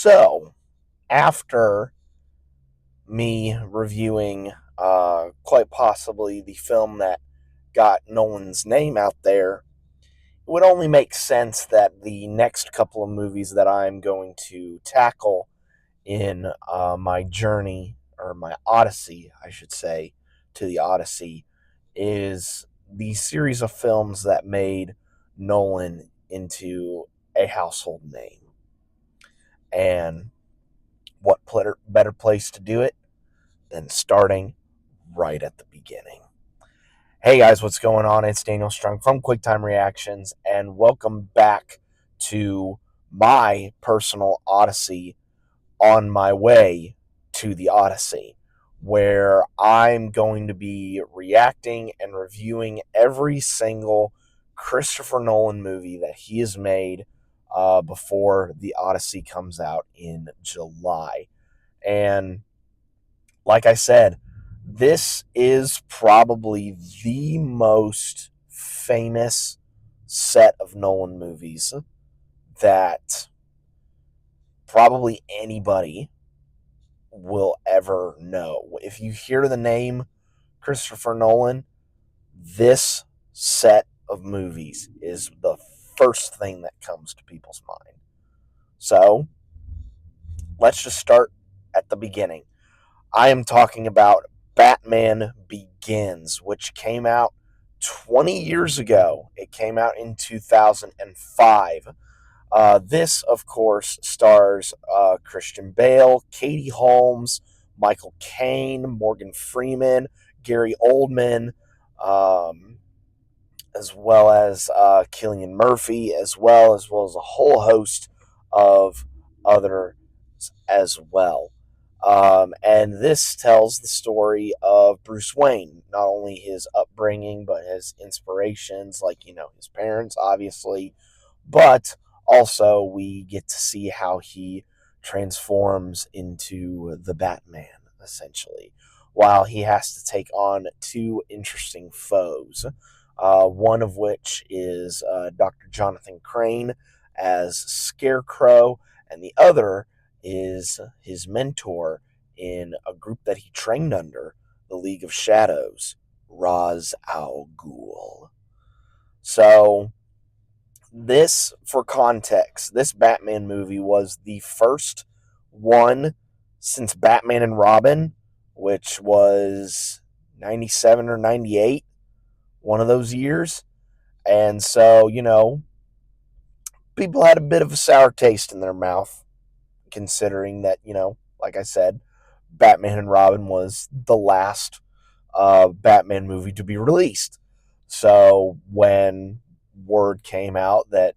So, after me reviewing quite possibly the film that got Nolan's name out there, it would only make sense that the next couple of movies that I'm going to tackle in my journey, or my Odyssey, I should say, to the Odyssey, is the series of films that made Nolan into a household name. And what better place to do it than starting right at the beginning? Hey guys, what's going on? It's Daniel Strong from QuickTime Reactions, and welcome back to my personal Odyssey on my way to the Odyssey, where I'm going to be reacting and reviewing every single Christopher Nolan movie that he has made before the Odyssey comes out in July. And like I said, this is probably the most famous set of Nolan movies that probably anybody will ever know. If you hear the name Christopher Nolan, this set of movies is the first thing that comes to people's mind. So, let's just start at the beginning. I am talking about Batman Begins, which came out 20 years ago. It came out in 2005. This, of course, stars Christian Bale, Katie Holmes, Michael Caine, Morgan Freeman, Garyoldman, as well as Cillianmurphy, as well as a whole host of others as well. And this tells the story of Bruce Wayne, not only his upbringing, but his inspirations, like, his parents, obviously, but also we get to see how he transforms into the Batman, essentially, while he has to take on two interesting foes, one of which is Dr. Jonathan Crane as Scarecrow, and the other is his mentor in a group that he trained under, the League of Shadows, Rasalghul. So, this, for context, this Batman movie was the first one since Batman and Robin, which was 97 or 98, one of those years. And so, people had a bit of a sour taste in their mouth, considering that, like I said, Batman and Robin was the last Batman movie to be released. So when word came out that,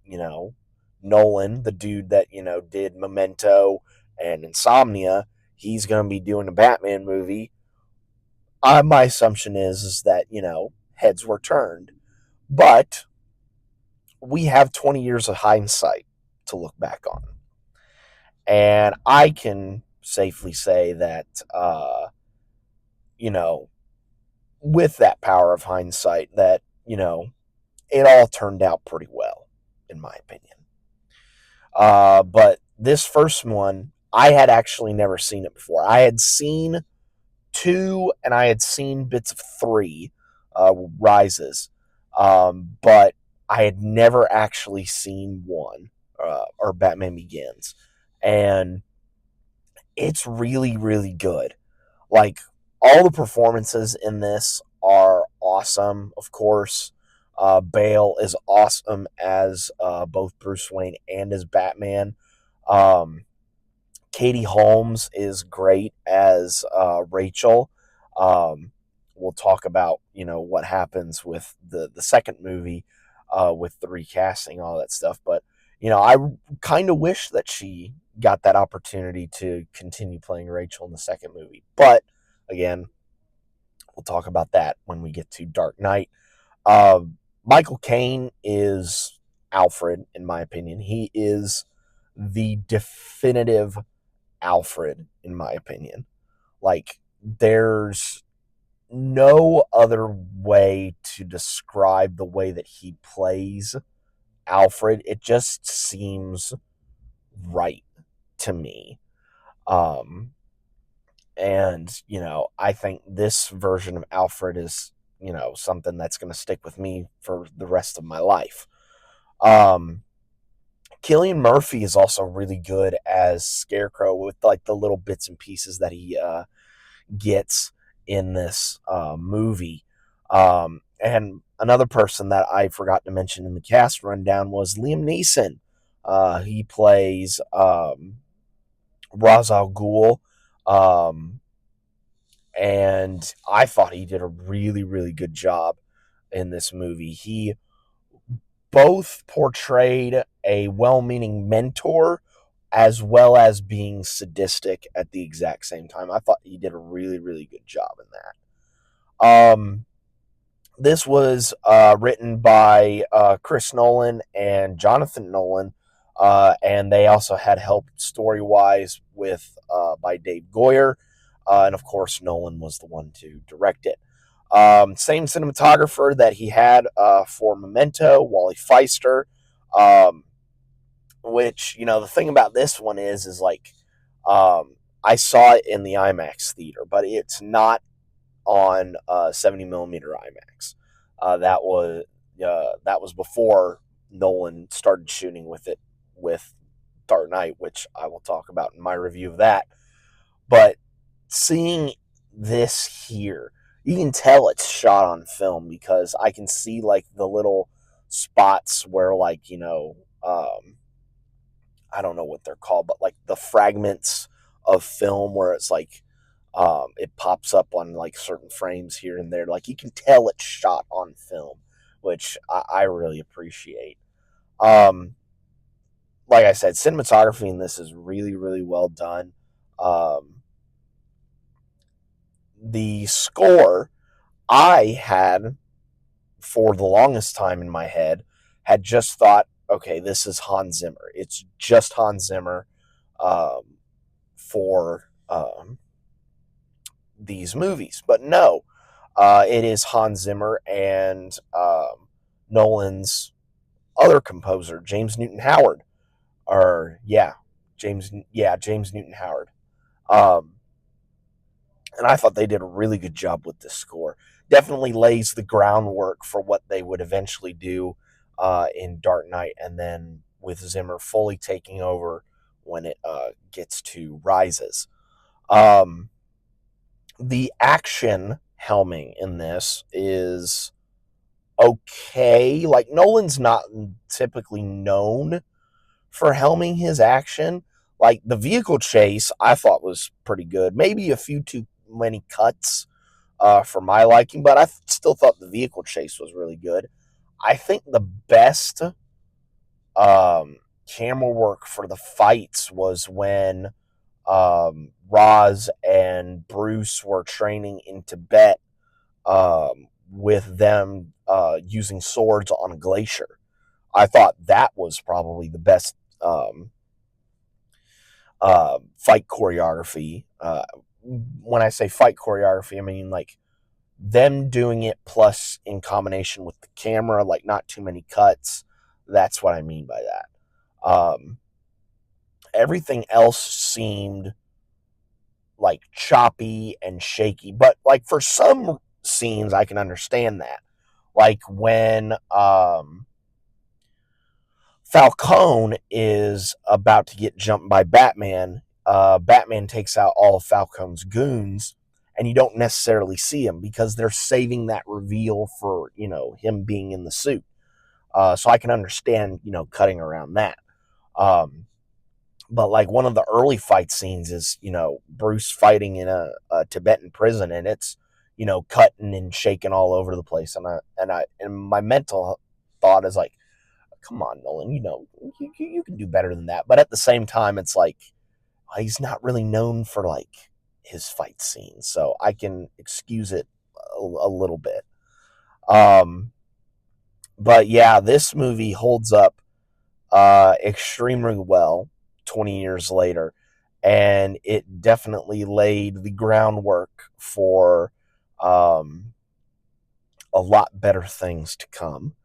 Nolan, the dude that, did Memento and Insomnia, he's going to be doing a Batman movie, my assumption is that, heads were turned. But we have 20 years of hindsight to look back on. And I can safely say that, you know, with that power of hindsight, that, it all turned out pretty well, in my opinion. But this first one, I had actually never seen it before. I had seen two, and I had seen bits of three, Rises, but I had never actually seen one, or Batman Begins. And it's really, really good. Like, all the performances in this are awesome, of course. Bale is awesome as both Bruce Wayne and as Batman. Um, Katie Holmes is great as Rachel. We'll talk about, what happens with the second movie, with the recasting, all that stuff. But, I kind of wish that she got that opportunity to continue playing Rachel in the second movie. But, again, we'll talk about that when we get to Dark Knight. Uh, Michael Caine is Alfred, in my opinion. He is the definitive Alfred, in my opinion. Like, there's no other way to describe the way that he plays Alfred. It just seems right to me. Um, and, I think this version of Alfred is, something that's going to stick with me for the rest of my life. Um, Cillian Murphy is also really good as Scarecrow with like the little bits and pieces that he gets in this movie. And another person that I forgot to mention in the cast rundown was Liam Neeson. He plays rasalghul, and I thought he did a really, really good job in this movie. He both portrayed a well-meaning mentor as well as being sadistic at the exact same time. I thought he did a really, really good job in that. This was written by Chris Nolan and Jonathan Nolan, and they also had help story-wise with by Dave Goyer, and of course Nolan was the one to direct it. Same cinematographer that he had for Memento, Wally Feister. Which, the thing about this one is like, I saw it in the IMAX theater, but it's not on 70 millimeter IMAX. That was before Nolan started shooting with it with Dark Knight, which I will talk about in my review of that. But seeing this here, you can tell it's shot on film because I can see like the little spots where like, I don't know what they're called, but like the fragments of film where it's like it pops up on like certain frames here and there. Like you can tell it's shot on film, which I really appreciate. Um, like I said, cinematography in this is really, really well done. Um, the score I had for the longest time in my head had just thought, okay, this is Hans Zimmer. It's just Hans Zimmer um, for these movies. But no, it is Hans Zimmer and Nolan's other composer, James Newton Howard. Or James Newton Howard. Um, and I thought they did a really good job with this score. Definitely lays the groundwork for what they would eventually do in Dark Knight, and then with Zimmer fully taking over when it gets to Rises. Um, the action helming in this is okay. Like Nolan's not typically known for helming his action. Like the vehicle chase, I thought was pretty good. Maybe a few too many cuts for my liking, but I still thought the vehicle chase was really good. I think the best camera work for the fights was when Roz and Bruce were training in Tibet with them using swords on a glacier. I thought that was probably the best fight choreography. When I say fight choreography, I mean like them doing it plus in combination with the camera, like not too many cuts. That's what I mean by that. Everything else seemed like choppy and shaky, but like for some scenes, I can understand that. Like when Falcone is about to get jumped by Batman. Batman takes out all of Falcone's goons, and you don't necessarily see him because they're saving that reveal for him being in the suit. So I can understand cutting around that. But like one of the early fight scenes is Bruce fighting in a Tibetan prison, and it's cutting and shaking all over the place, and my mental thought is like, come on, Nolan, you can do better than that. But at the same time, it's like he's not really known for like his fight scenes, so I can excuse it a little bit. But yeah, this movie holds up extremely well 20 years later, and it definitely laid the groundwork for a lot better things to come.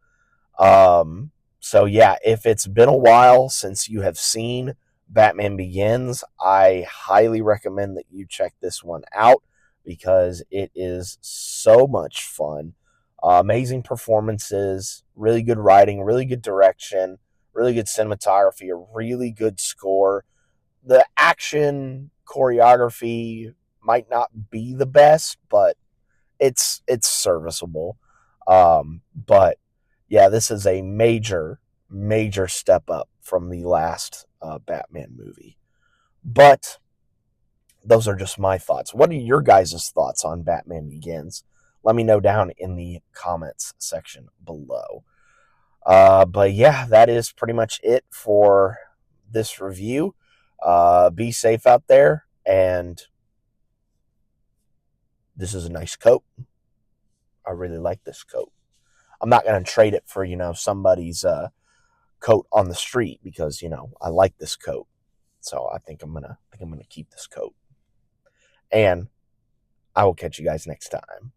So yeah, if it's been a while since you have seen Batman Begins, I highly recommend that you check this one out because it is so much fun. Amazing performances, really good writing, really good direction, really good cinematography, a really good score. The action choreography might not be the best, but it's serviceable. But yeah, this is a major step up from the last Batman movie. But those are just my thoughts. What are your guys' thoughts on Batman Begins? Let me know down in the comments section below. But yeah, that is pretty much it for this review. Be safe out there, and this is a nice coat. I really like this coat. I'm not going to trade it for, somebody's coat on the street because, I like this coat. So I think I'm going to keep this coat. And I will catch you guys next time.